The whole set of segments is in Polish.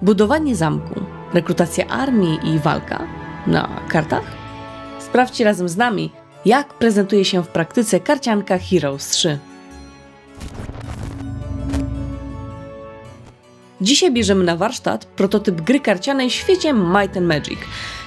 Budowanie zamku, rekrutacja armii i walka na kartach? Sprawdźcie razem z nami, jak prezentuje się w praktyce karcianka Heroes 3. Dzisiaj bierzemy na warsztat prototyp gry karcianej w świecie Might and Magic.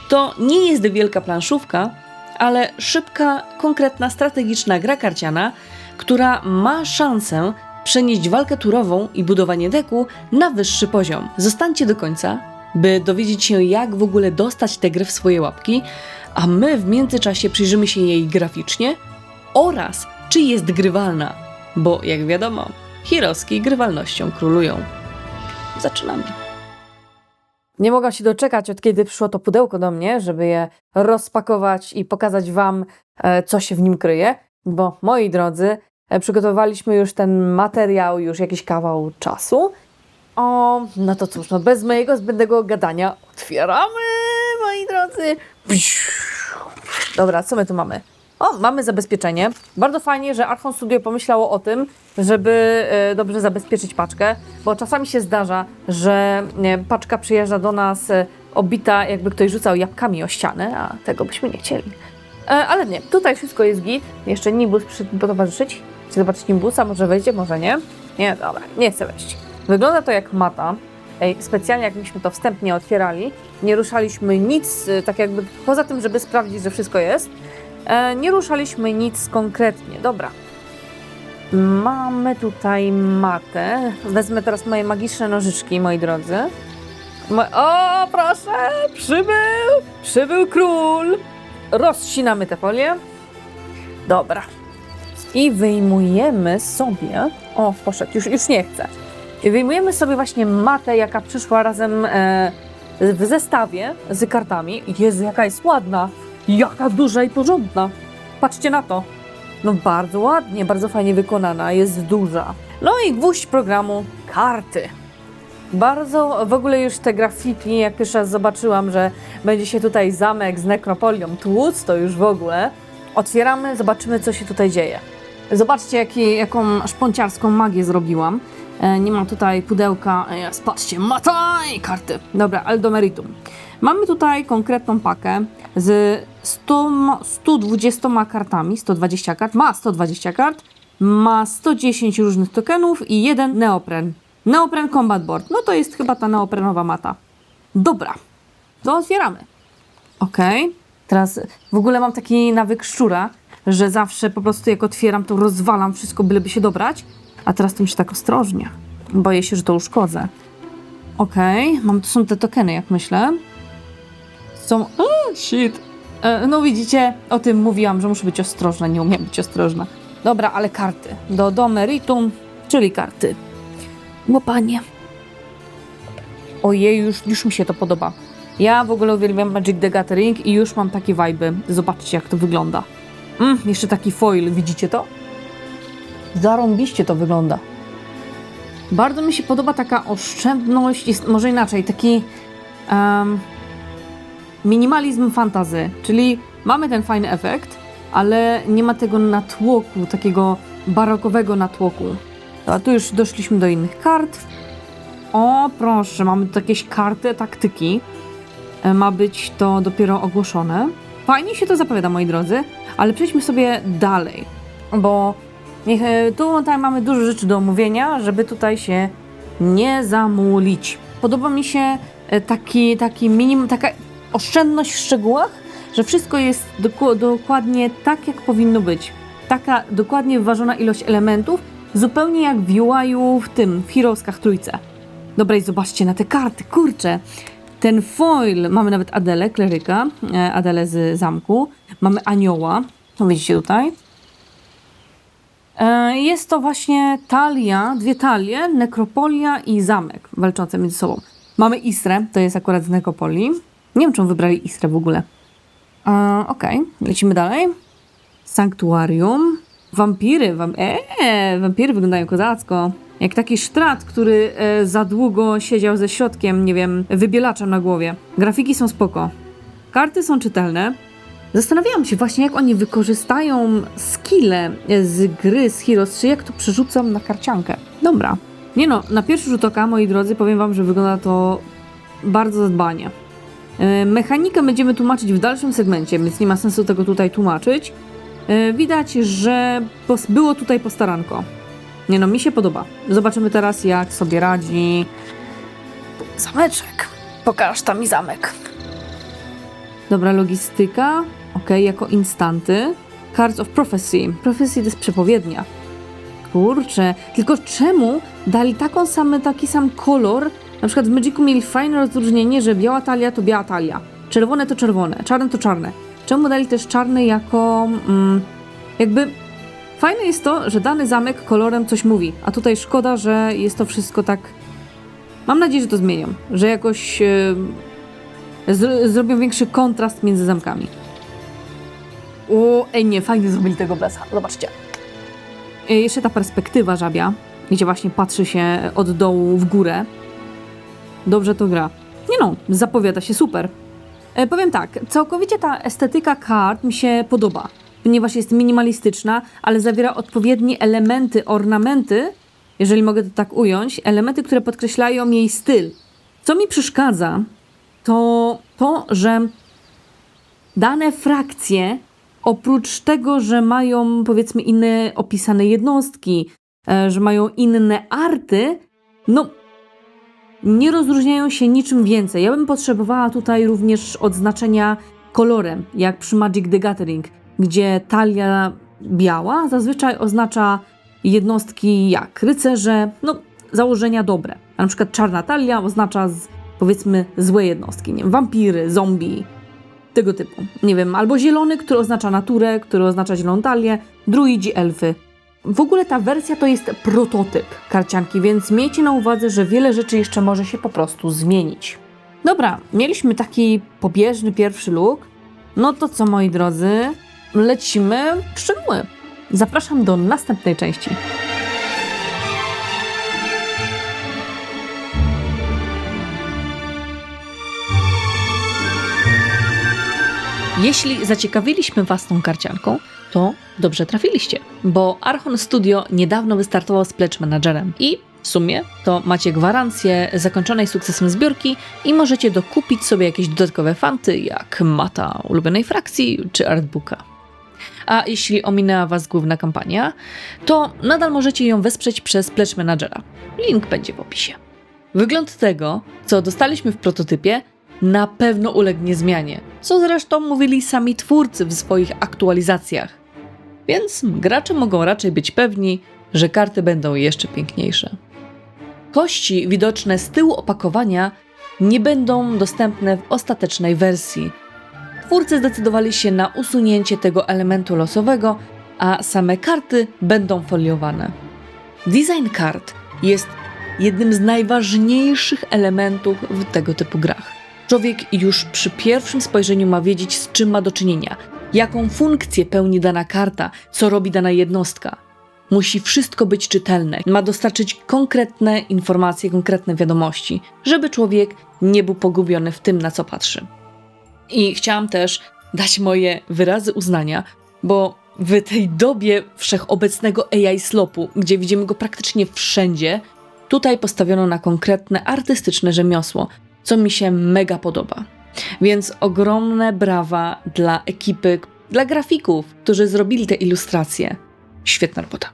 To nie jest wielka planszówka, ale szybka, konkretna, strategiczna gra karciana, która ma szansę przenieść walkę turową i budowanie deku na wyższy poziom. Zostańcie do końca, by dowiedzieć się, jak w ogóle dostać tę grę w swoje łapki, a my w międzyczasie przyjrzymy się jej graficznie oraz czy jest grywalna, bo jak wiadomo, Heroeski grywalnością królują. Zaczynamy. Nie mogłam się doczekać, od kiedy przyszło to pudełko do mnie, żeby je rozpakować i pokazać Wam, co się w nim kryje, bo moi drodzy, przygotowaliśmy już ten materiał już jakiś kawał czasu. No to cóż, bez mojego zbędnego gadania otwieramy, moi drodzy. Dobra, co my tu mamy? Mamy zabezpieczenie. Bardzo fajnie, że Archon Studio pomyślało o tym, żeby dobrze zabezpieczyć paczkę, bo czasami się zdarza, że paczka przyjeżdża do nas obita, jakby ktoś rzucał jabłkami o ścianę, a tego byśmy nie chcieli. Ale nie, tutaj wszystko jest git. Jeszcze Nimbus przyszedł towarzyszyć. Chcę zobaczyć Nimbusa, może wejdzie, może nie. Nie, dobra, nie chcę wejść. Wygląda to jak mata. Specjalnie jak myśmy to wstępnie otwierali, nie ruszaliśmy nic, tak jakby poza tym, żeby sprawdzić, że wszystko jest. Nie ruszaliśmy nic konkretnie. Dobra. Mamy tutaj matę. Wezmę teraz moje magiczne nożyczki, moi drodzy. O, proszę! Przybył król! Rozcinamy tę folię. Dobra. I wyjmujemy sobie... O, poszedł, już nie chcę. I wyjmujemy sobie właśnie matę, jaka przyszła razem w zestawie z kartami. Jezu, jaka jest ładna! Jaka duża i porządna. Patrzcie na to. No bardzo ładnie, bardzo fajnie wykonana, jest duża. No i gwóźdź programu karty. Bardzo, w ogóle już te grafiki, jak pierwszy raz zobaczyłam, że będzie się tutaj zamek z nekropolią tłuc, to już w ogóle. Otwieramy, zobaczymy, co się tutaj dzieje. Zobaczcie, jaką szponciarską magię zrobiłam. Nie ma tutaj pudełka, patrzcie, mata i karty. Dobra, ale do meritum. Mamy tutaj konkretną pakę z 120 kartami, 120 kart, ma 120 kart, ma 110 różnych tokenów i jeden neopren. Neopren Combat Board, no to jest chyba ta neoprenowa mata. Dobra, to otwieramy. Okej, teraz w ogóle mam taki nawyk szczura, że zawsze po prostu jak otwieram, to rozwalam wszystko, byleby się dobrać, a teraz to muszę tak ostrożnie. Boję się, że to uszkodzę. Okej, to są te tokeny, jak myślę. Są... shit. No widzicie, o tym mówiłam, że muszę być ostrożna, nie umiem być ostrożna. Dobra, ale karty. Do meritum, czyli karty. Łopanie. Ojej, już mi się to podoba. Ja w ogóle uwielbiam Magic the Gathering i już mam takie vibe'y. Zobaczcie, jak to wygląda. Jeszcze taki foil, widzicie to? Zarąbiście to wygląda. Bardzo mi się podoba taka oszczędność, jest może inaczej, taki... minimalizm fantazy, czyli mamy ten fajny efekt, ale nie ma tego natłoku, takiego barokowego natłoku. A tu już doszliśmy do innych kart. O, proszę, mamy tu jakieś karty taktyki. Ma być to dopiero ogłoszone. Fajnie się to zapowiada, moi drodzy, ale przejdźmy sobie dalej, bo tutaj mamy dużo rzeczy do omówienia, żeby tutaj się nie zamulić. Podoba mi się taki minimum, taka oszczędność w szczegółach, że wszystko jest dokładnie tak, jak powinno być. Taka dokładnie wyważona ilość elementów, zupełnie jak w UI-u w Heroeskach trójce. Dobra, i zobaczcie na te karty, kurczę. Ten foil, mamy nawet Adelę, kleryka, Adelę z zamku. Mamy anioła, to widzicie tutaj. Jest to właśnie talia, dwie talie, nekropolia i zamek walczące między sobą. Mamy Isrę, to jest akurat z nekropolii. Nie wiem, czemu wybrali Isrę w ogóle. Okej, lecimy dalej. Sanktuarium. Wampiry. Wampiry wyglądają kozacko. Jak taki sztrat, który za długo siedział ze środkiem, nie wiem, wybielaczem na głowie. Grafiki są spoko. Karty są czytelne. Zastanawiałam się właśnie, jak oni wykorzystają skille z gry z Heroes 3, jak to przerzucą na karciankę. Dobra. Nie no, na pierwszy rzut oka, moi drodzy, powiem wam, że wygląda to bardzo zadbanie. Mechanikę będziemy tłumaczyć w dalszym segmencie, więc nie ma sensu tego tutaj tłumaczyć. Widać, że było tutaj postaranko. Nie no, mi się podoba. Zobaczymy teraz, jak sobie radzi zameczek. Pokaż tam mi zamek. Dobra, logistyka. Okej, jako instanty. Cards of Prophecy. Prophecy to jest przepowiednia. Kurczę, tylko czemu dali taki sam kolor? Na przykład w Magicu mieli fajne rozróżnienie, że biała talia to biała talia, czerwone to czerwone, czarne to czarne. Czemu dali też czarny jako... jakby... Fajne jest to, że dany zamek kolorem coś mówi, a tutaj szkoda, że jest to wszystko tak... Mam nadzieję, że to zmienią, że jakoś zrobią większy kontrast między zamkami. Nie, fajnie zrobili tego blesa, zobaczcie. Jeszcze ta perspektywa żabia, gdzie właśnie patrzy się od dołu w górę. Dobrze to gra. Nie no, zapowiada się super. Powiem tak, całkowicie ta estetyka kart mi się podoba, ponieważ jest minimalistyczna, ale zawiera odpowiednie elementy, ornamenty, jeżeli mogę to tak ująć, elementy, które podkreślają jej styl. Co mi przeszkadza, to to, że dane frakcje, oprócz tego, że mają powiedzmy inne opisane jednostki, że mają inne arty, no nie rozróżniają się niczym więcej. Ja bym potrzebowała tutaj również odznaczenia kolorem, jak przy Magic the Gathering, gdzie talia biała zazwyczaj oznacza jednostki jak rycerze, no założenia dobre. A na przykład czarna talia oznacza powiedzmy złe jednostki, nie wiem, wampiry, zombie, tego typu. Nie wiem, albo zielony, który oznacza naturę, który oznacza zieloną talię, druidzi, elfy. W ogóle ta wersja to jest prototyp karcianki, więc miejcie na uwadze, że wiele rzeczy jeszcze może się po prostu zmienić. Dobra, mieliśmy taki pobieżny pierwszy look. No to co, moi drodzy, lecimy w szczegóły. Zapraszam do następnej części. Jeśli zaciekawiliśmy Was tą karcianką, to dobrze trafiliście, bo Archon Studio niedawno wystartował z Pledge Managerem i w sumie to macie gwarancję zakończonej sukcesem zbiórki i możecie dokupić sobie jakieś dodatkowe fanty, jak mata ulubionej frakcji czy artbooka. A jeśli ominęła Was główna kampania, to nadal możecie ją wesprzeć przez Pledge Managera. Link będzie w opisie. Wygląd tego, co dostaliśmy w prototypie, na pewno ulegnie zmianie, co zresztą mówili sami twórcy w swoich aktualizacjach. Więc gracze mogą raczej być pewni, że karty będą jeszcze piękniejsze. Kości widoczne z tyłu opakowania nie będą dostępne w ostatecznej wersji. Twórcy zdecydowali się na usunięcie tego elementu losowego, a same karty będą foliowane. Design kart jest jednym z najważniejszych elementów w tego typu grach. Człowiek już przy pierwszym spojrzeniu ma wiedzieć, z czym ma do czynienia, jaką funkcję pełni dana karta, co robi dana jednostka. Musi wszystko być czytelne, ma dostarczyć konkretne informacje, konkretne wiadomości, żeby człowiek nie był pogubiony w tym, na co patrzy. I chciałam też dać moje wyrazy uznania, bo w tej dobie wszechobecnego AI slopu, gdzie widzimy go praktycznie wszędzie, tutaj postawiono na konkretne artystyczne rzemiosło, co mi się mega podoba. Więc ogromne brawa dla ekipy, dla grafików, którzy zrobili te ilustracje. Świetna robota.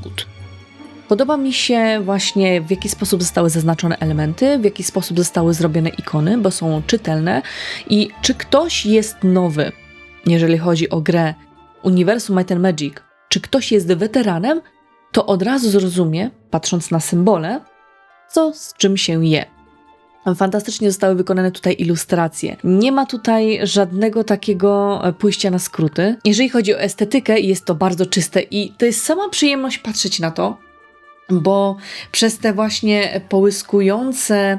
Good. Podoba mi się właśnie, w jaki sposób zostały zaznaczone elementy, w jaki sposób zostały zrobione ikony, bo są czytelne i czy ktoś jest nowy, jeżeli chodzi o grę uniwersum Might and Magic, czy ktoś jest weteranem, to od razu zrozumie, patrząc na symbole, co z czym się je. Fantastycznie zostały wykonane tutaj ilustracje. Nie ma tutaj żadnego takiego pójścia na skróty. Jeżeli chodzi o estetykę, jest to bardzo czyste i to jest sama przyjemność patrzeć na to, bo przez te właśnie połyskujące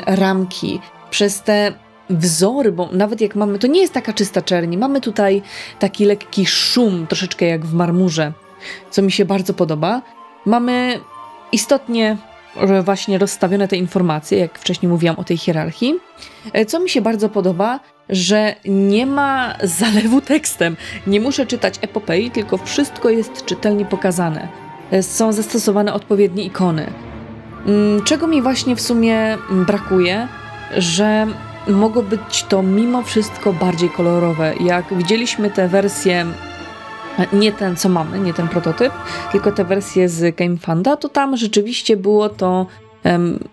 ramki, przez te wzory, bo nawet jak mamy, to nie jest taka czysta czerni, mamy tutaj taki lekki szum, troszeczkę jak w marmurze, co mi się bardzo podoba. Mamy istotnie właśnie rozstawione te informacje, jak wcześniej mówiłam o tej hierarchii. Co mi się bardzo podoba, że nie ma zalewu tekstem. Nie muszę czytać epopei, tylko wszystko jest czytelnie pokazane. Są zastosowane odpowiednie ikony. Czego mi właśnie w sumie brakuje, że mogło być to mimo wszystko bardziej kolorowe. Jak widzieliśmy te wersje, nie ten co mamy, nie ten prototyp, tylko te wersje z GameFunda, to tam rzeczywiście było to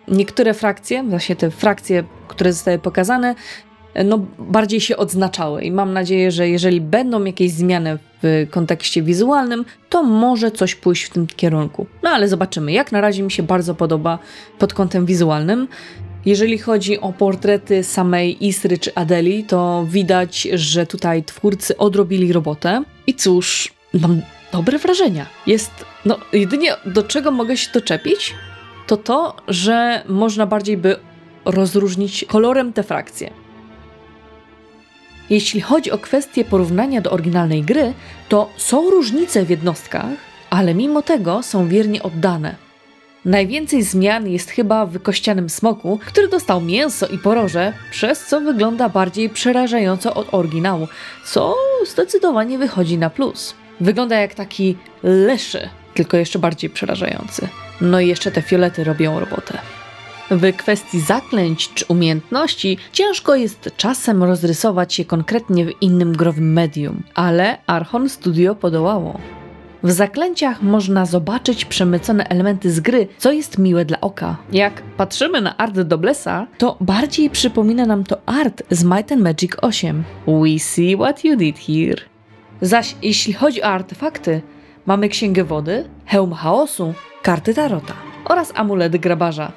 niektóre frakcje, właśnie te frakcje, które zostały pokazane, no bardziej się odznaczały i mam nadzieję, że jeżeli będą jakieś zmiany w kontekście wizualnym, to może coś pójść w tym kierunku. No ale zobaczymy. Jak na razie mi się bardzo podoba pod kątem wizualnym. Jeżeli chodzi o portrety samej Isry czy Adeli, to widać, że tutaj twórcy odrobili robotę i cóż, mam dobre wrażenia. Jedynie do czego mogę się doczepić, to, że można bardziej by rozróżnić kolorem te frakcje. Jeśli chodzi o kwestię porównania do oryginalnej gry, to są różnice w jednostkach, ale mimo tego są wiernie oddane. Najwięcej zmian jest chyba w kościanym smoku, który dostał mięso i poroże, przez co wygląda bardziej przerażająco od oryginału, co zdecydowanie wychodzi na plus. Wygląda jak taki leszy, tylko jeszcze bardziej przerażający. No i jeszcze te fiolety robią robotę. W kwestii zaklęć czy umiejętności ciężko jest czasem rozrysować je konkretnie w innym growym medium, ale Archon Studio podołało. W zaklęciach można zobaczyć przemycone elementy z gry, co jest miłe dla oka. Jak patrzymy na art Doblesa, to bardziej przypomina nam to art z Might and Magic 8. We see what you did here. Zaś jeśli chodzi o artefakty, mamy Księgę Wody, Hełm Chaosu, karty Tarota oraz amulet Grabarza.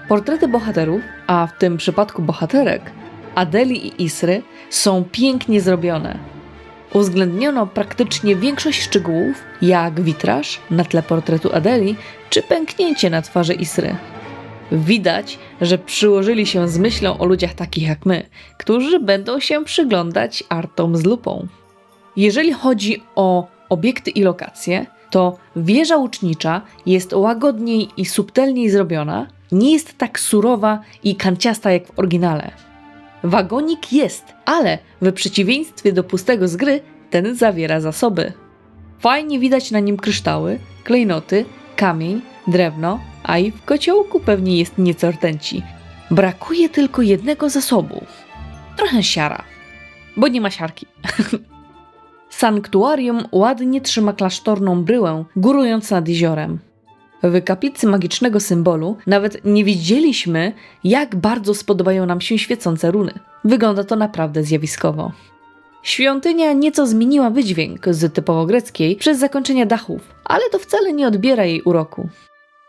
Portrety bohaterów, a w tym przypadku bohaterek, Adeli i Isry, są pięknie zrobione. Uwzględniono praktycznie większość szczegółów, jak witraż na tle portretu Adeli, czy pęknięcie na twarzy Isry. Widać, że przyłożyli się z myślą o ludziach takich jak my, którzy będą się przyglądać artom z lupą. Jeżeli chodzi o obiekty i lokacje, to wieża łucznicza jest łagodniej i subtelniej zrobiona, nie jest tak surowa i kanciasta jak w oryginale. Wagonik jest, ale w przeciwieństwie do pustego z gry, ten zawiera zasoby. Fajnie widać na nim kryształy, klejnoty, kamień, drewno, a i w kociołku pewnie jest nieco rtęci. Brakuje tylko jednego zasobu. Trochę siara, bo nie ma siarki. Sanktuarium ładnie trzyma klasztorną bryłę, górując nad jeziorem. W kaplicy magicznego symbolu nawet nie wiedzieliśmy, jak bardzo spodobają nam się świecące runy. Wygląda to naprawdę zjawiskowo. Świątynia nieco zmieniła wydźwięk z typowo greckiej przez zakończenie dachów, ale to wcale nie odbiera jej uroku.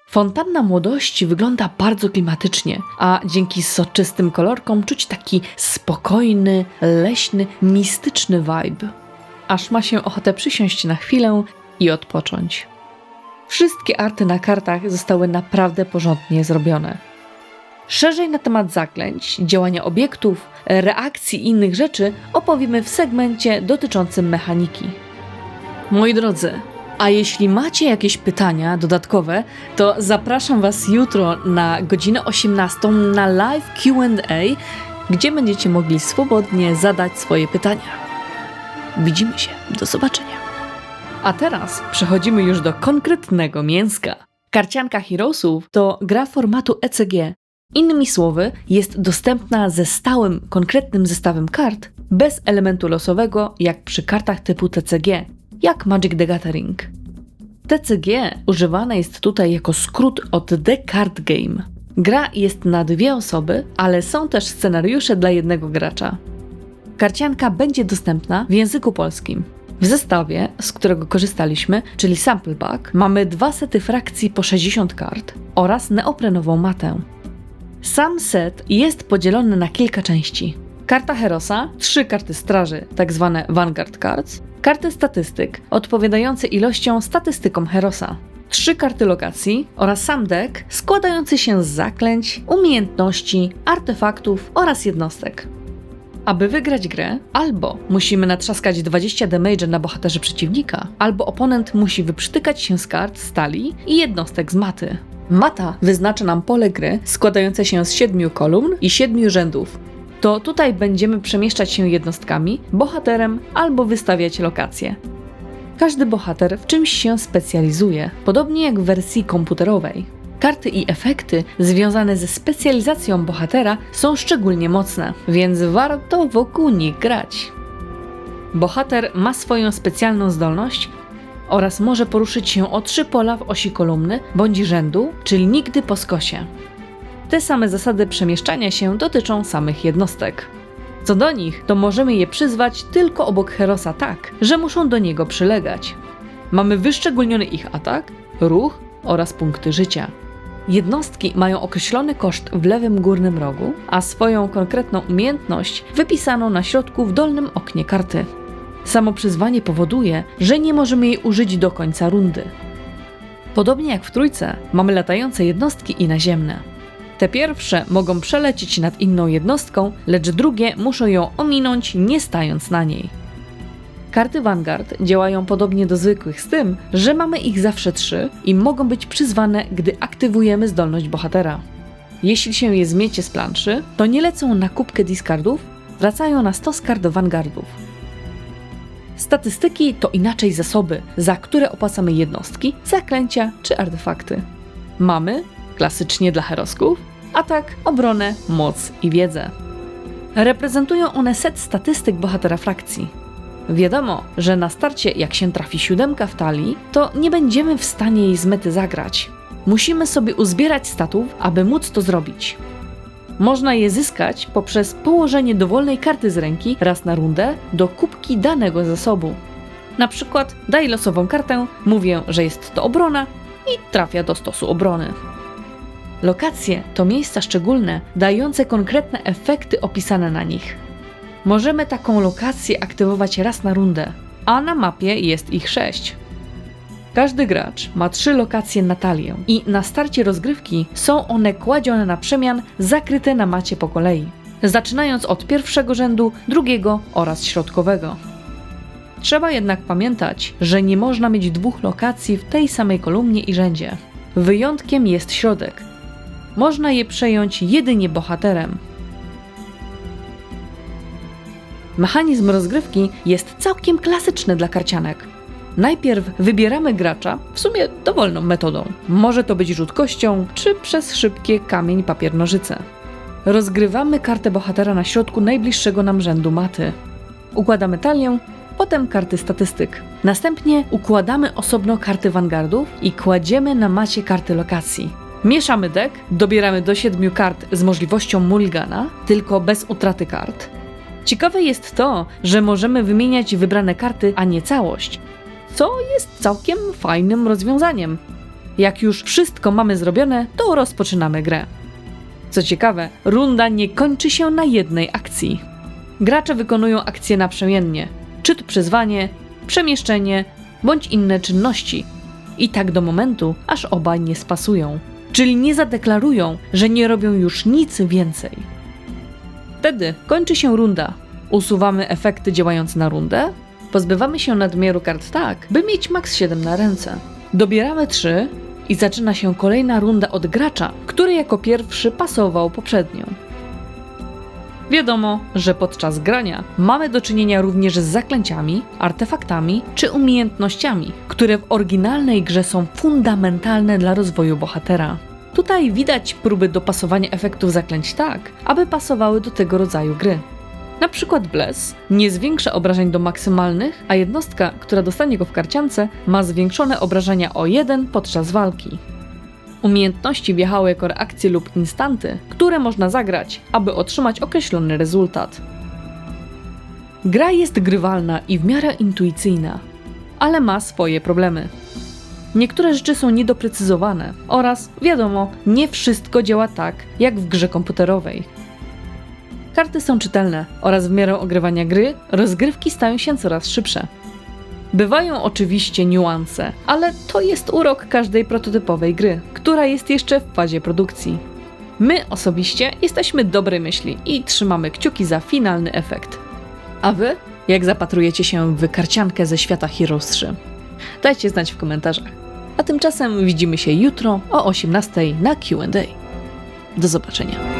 Fontanna młodości wygląda bardzo klimatycznie, a dzięki soczystym kolorkom czuć taki spokojny, leśny, mistyczny vibe. Aż ma się ochotę przysiąść na chwilę i odpocząć. Wszystkie arty na kartach zostały naprawdę porządnie zrobione. Szerzej na temat zaklęć, działania obiektów, reakcji i innych rzeczy opowiemy w segmencie dotyczącym mechaniki. Moi drodzy, a jeśli macie jakieś pytania dodatkowe, to zapraszam Was jutro na godzinę 18 na live Q&A, gdzie będziecie mogli swobodnie zadać swoje pytania. Widzimy się, do zobaczenia. A teraz przechodzimy już do konkretnego mięska. Karcianka Heroesów to gra formatu ECG. Innymi słowy, jest dostępna ze stałym, konkretnym zestawem kart, bez elementu losowego jak przy kartach typu TCG, jak Magic the Gathering. TCG używane jest tutaj jako skrót od The Card Game. Gra jest na 2 osoby, ale są też scenariusze dla jednego gracza. Karcianka będzie dostępna w języku polskim. W zestawie, z którego korzystaliśmy, czyli Sample Pack, mamy 2 sety frakcji po 60 kart oraz neoprenową matę. Sam set jest podzielony na kilka części. Karta Herosa, 3 karty straży, tzw. Vanguard Cards, karty statystyk, odpowiadające ilością statystykom Herosa, 3 karty lokacji oraz sam deck składający się z zaklęć, umiejętności, artefaktów oraz jednostek. Aby wygrać grę, albo musimy natrzaskać 20 damage na bohaterze przeciwnika, albo oponent musi wyprztykać się z kart stali i jednostek z maty. Mata wyznacza nam pole gry składające się z 7 kolumn i 7 rzędów. To tutaj będziemy przemieszczać się jednostkami, bohaterem albo wystawiać lokacje. Każdy bohater w czymś się specjalizuje, podobnie jak w wersji komputerowej. Karty i efekty związane ze specjalizacją bohatera są szczególnie mocne, więc warto wokół nich grać. Bohater ma swoją specjalną zdolność oraz może poruszyć się o 3 pola w osi kolumny bądź rzędu, czyli nigdy po skosie. Te same zasady przemieszczania się dotyczą samych jednostek. Co do nich, to możemy je przyzwać tylko obok Herosa tak, że muszą do niego przylegać. Mamy wyszczególniony ich atak, ruch oraz punkty życia. Jednostki mają określony koszt w lewym górnym rogu, a swoją konkretną umiejętność wypisaną na środku w dolnym oknie karty. Samo przyzwanie powoduje, że nie możemy jej użyć do końca rundy. Podobnie jak w trójce, mamy latające jednostki i naziemne. Te pierwsze mogą przelecieć nad inną jednostką, lecz drugie muszą ją ominąć, nie stając na niej. Karty Vanguard działają podobnie do zwykłych, z tym, że mamy ich zawsze 3 i mogą być przyzwane, gdy aktywujemy zdolność bohatera. Jeśli się je zmiecie z planszy, to nie lecą na kubkę discardów, wracają na stos kart Vanguardów. Statystyki to inaczej zasoby, za które opłacamy jednostki, zaklęcia czy artefakty. Mamy, klasycznie dla herosków, atak, obronę, moc i wiedzę. Reprezentują one set statystyk bohatera frakcji. Wiadomo, że na starcie jak się trafi 7 w talii, to nie będziemy w stanie jej z mety zagrać. Musimy sobie uzbierać statów, aby móc to zrobić. Można je zyskać poprzez położenie dowolnej karty z ręki raz na rundę do kubki danego zasobu. Na przykład daję losową kartę, mówię, że jest to obrona i trafia do stosu obrony. Lokacje to miejsca szczególne, dające konkretne efekty opisane na nich. Możemy taką lokację aktywować raz na rundę, a na mapie jest ich 6. Każdy gracz ma 3 lokacje na talię i na starcie rozgrywki są one kładzione na przemian zakryte na macie po kolei, zaczynając od pierwszego rzędu, drugiego oraz środkowego. Trzeba jednak pamiętać, że nie można mieć 2 lokacji w tej samej kolumnie i rzędzie. Wyjątkiem jest środek. Można je przejąć jedynie bohaterem. Mechanizm rozgrywki jest całkiem klasyczny dla karcianek. Najpierw wybieramy gracza, w sumie dowolną metodą. Może to być rzut kością, czy przez szybkie kamień, papier, nożyce. Rozgrywamy kartę bohatera na środku najbliższego nam rzędu maty. Układamy talię, potem karty statystyk. Następnie układamy osobno karty Vanguardów i kładziemy na macie karty lokacji. Mieszamy deck, dobieramy do 7 kart z możliwością mulligana, tylko bez utraty kart. Ciekawe jest to, że możemy wymieniać wybrane karty, a nie całość, co jest całkiem fajnym rozwiązaniem. Jak już wszystko mamy zrobione, to rozpoczynamy grę. Co ciekawe, runda nie kończy się na jednej akcji. Gracze wykonują akcje naprzemiennie, czy to przyzwanie, przemieszczenie, bądź inne czynności. I tak do momentu, aż oba nie spasują. Czyli nie zadeklarują, że nie robią już nic więcej. Wtedy kończy się runda. Usuwamy efekty działające na rundę, pozbywamy się nadmiaru kart tak, by mieć maks 7 na ręce. Dobieramy 3 i zaczyna się kolejna runda od gracza, który jako pierwszy pasował poprzednią. Wiadomo, że podczas grania mamy do czynienia również z zaklęciami, artefaktami czy umiejętnościami, które w oryginalnej grze są fundamentalne dla rozwoju bohatera. Tutaj widać próby dopasowania efektów zaklęć tak, aby pasowały do tego rodzaju gry. Na przykład Bless nie zwiększa obrażeń do maksymalnych, a jednostka, która dostanie go w karciance, ma zwiększone obrażenia o 1 podczas walki. Umiejętności wjechały jako reakcje lub instanty, które można zagrać, aby otrzymać określony rezultat. Gra jest grywalna i w miarę intuicyjna, ale ma swoje problemy. Niektóre rzeczy są niedoprecyzowane oraz, wiadomo, nie wszystko działa tak, jak w grze komputerowej. Karty są czytelne oraz w miarę ogrywania gry rozgrywki stają się coraz szybsze. Bywają oczywiście niuanse, ale to jest urok każdej prototypowej gry, która jest jeszcze w fazie produkcji. My osobiście jesteśmy dobrej myśli i trzymamy kciuki za finalny efekt. A wy? Jak zapatrujecie się w karciankę ze świata Heroes 3? Dajcie znać w komentarzach. A tymczasem widzimy się jutro o 18:00 na Q&A. Do zobaczenia.